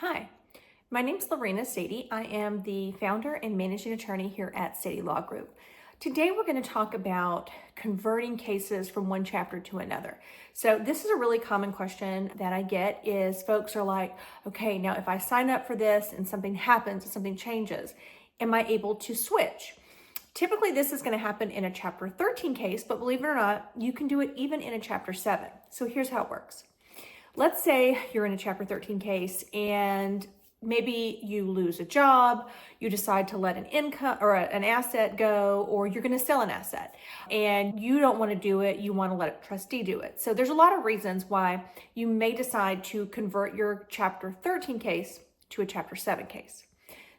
Hi, my name is Lorena Sadie. I am the founder and managing attorney here at Sadie Law Group. Today we're going to talk about converting cases from one chapter to another. So this is a really common question that I get is folks are like, okay, now if I sign up for this and something happens and something changes, am I able to switch? Typically this is going to happen in a Chapter 13 case, but believe it or not, you can do it even in a Chapter 7. So here's how it works. Let's say you're in a Chapter 13 case and maybe you lose a job, you decide to let an income or an asset go, or you're going to sell an asset and you don't want to do it. You want to let a trustee do it. So there's a lot of reasons why you may decide to convert your Chapter 13 case to a Chapter 7 case.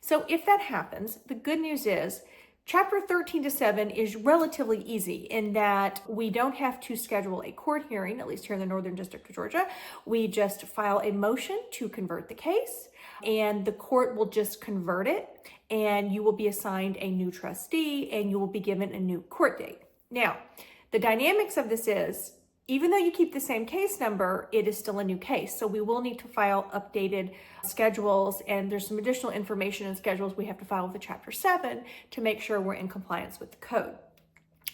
So if that happens, the good news is Chapter 13 to 7 is relatively easy in that we don't have to schedule a court hearing, at least here in the Northern District of Georgia. We just file a motion to convert the case and the court will just convert it and you will be assigned a new trustee and you will be given a new court date. Now, the dynamics of this is, even though you keep the same case number, it is still a new case. So we will need to file updated schedules, and there's some additional information and schedules we have to file with the Chapter 7 to make sure we're in compliance with the code.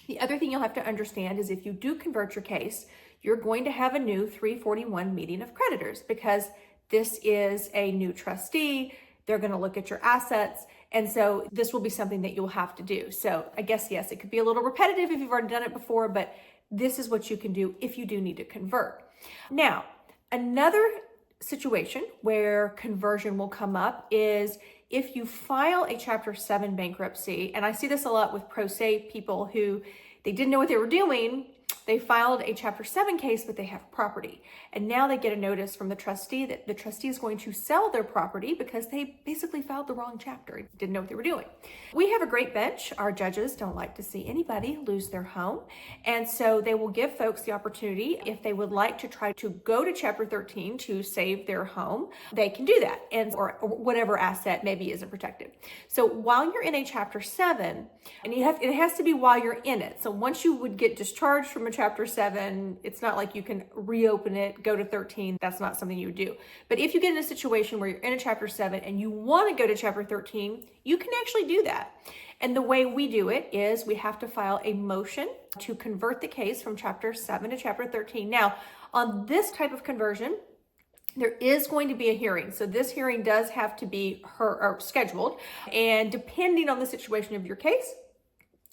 The other thing you'll have to understand is if you do convert your case, you're going to have a new 341 meeting of creditors because this is a new trustee. They're going to look at your assets. And so this will be something that you'll have to do. So I guess, yes, it could be a little repetitive if you've already done it before, but this is what you can do if you do need to convert. Now, another situation where conversion will come up is if you file a Chapter 7 bankruptcy, and I see this a lot with pro se people who they didn't know what they were doing. They filed a Chapter 7 case, but they have property. And now they get a notice from the trustee that the trustee is going to sell their property because they basically filed the wrong chapter, didn't know what they were doing. We have a great bench. Our judges don't like to see anybody lose their home. And so they will give folks the opportunity, if they would like to try to go to Chapter 13 to save their home, they can do that, and or whatever asset maybe isn't protected. So while you're in a Chapter 7, and it has to be while you're in it. So once you would get discharged from a Chapter 7, it's not like you can reopen it, go to 13. That's not something you would do. But if you get in a situation where you're in a Chapter 7 and you want to go to Chapter 13, you can actually do that. And the way we do it is we have to file a motion to convert the case from Chapter 7 to Chapter 13. Now, on this type of conversion, there is going to be a hearing. So this hearing does have to be scheduled. And depending on the situation of your case,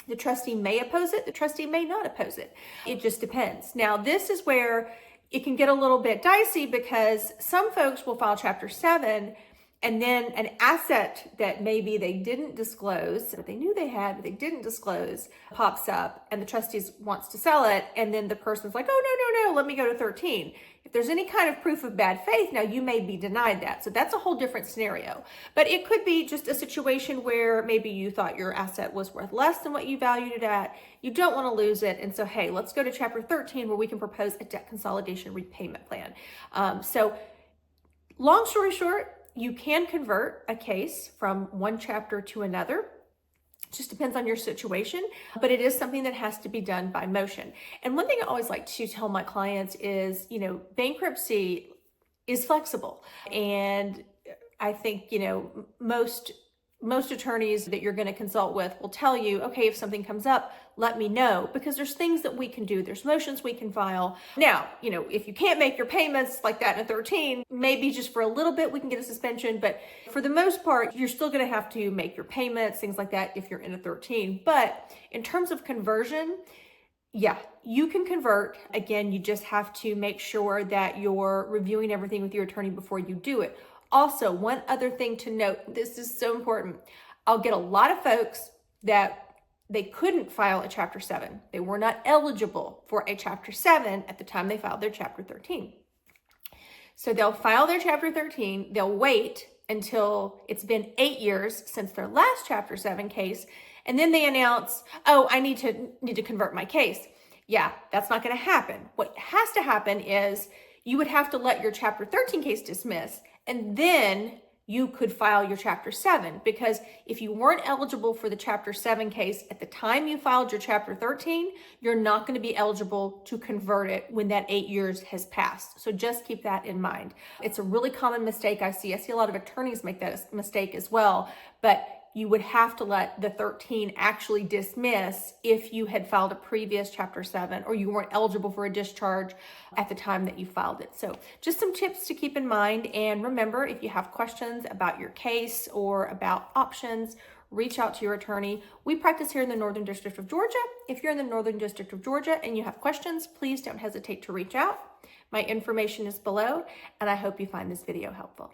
the trustee may oppose it, the trustee may not oppose it. It just depends. Now, this is where it can get a little bit dicey because some folks will file Chapter 7 and then an asset that maybe they didn't disclose, that they knew they had, but they didn't disclose, pops up and the trustee wants to sell it. And then the person's like, oh, no, let me go to 13. If there's any kind of proof of bad faith, now you may be denied that. So that's a whole different scenario. But it could be just a situation where maybe you thought your asset was worth less than what you valued it at. You don't want to lose it. And so, hey, let's go to Chapter 13 where we can propose a debt consolidation repayment plan. So long story short, you can convert a case from one chapter to another. It just depends on your situation, but it is something that has to be done by motion. And one thing I always like to tell my clients is, bankruptcy is flexible. And I think, most attorneys that you're going to consult with will tell you, okay, if something comes up, let me know, because there's things that we can do. There's motions we can file. Now, if you can't make your payments like that in a 13, maybe just for a little bit, we can get a suspension. But for the most part, you're still going to have to make your payments, things like that, if you're in a 13. But in terms of conversion, yeah, you can convert. Again, you just have to make sure that you're reviewing everything with your attorney before you do it. Also, one other thing to note, this is so important. I'll get a lot of folks that they couldn't file a Chapter 7. They were not eligible for a Chapter 7 at the time they filed their Chapter 13. So they'll file their Chapter 13, they'll wait until it's been 8 years since their last Chapter 7 case, and then they announce, oh, I need to convert my case. Yeah, that's not going to happen. What has to happen is you would have to let your Chapter 13 case dismiss, and then you could file your Chapter 7, because if you weren't eligible for the Chapter 7 case at the time you filed your Chapter 13, you're not going to be eligible to convert it when that 8 years has passed. So just keep that in mind. It's a really common mistake I see. I see a lot of attorneys make that mistake as well, but you would have to let the 13 actually dismiss if you had filed a previous Chapter 7 or you weren't eligible for a discharge at the time that you filed it. So just some tips to keep in mind. And remember, if you have questions about your case or about options, reach out to your attorney. We practice here in the Northern District of Georgia. If you're in the Northern District of Georgia and you have questions, please don't hesitate to reach out. My information is below, and I hope you find this video helpful.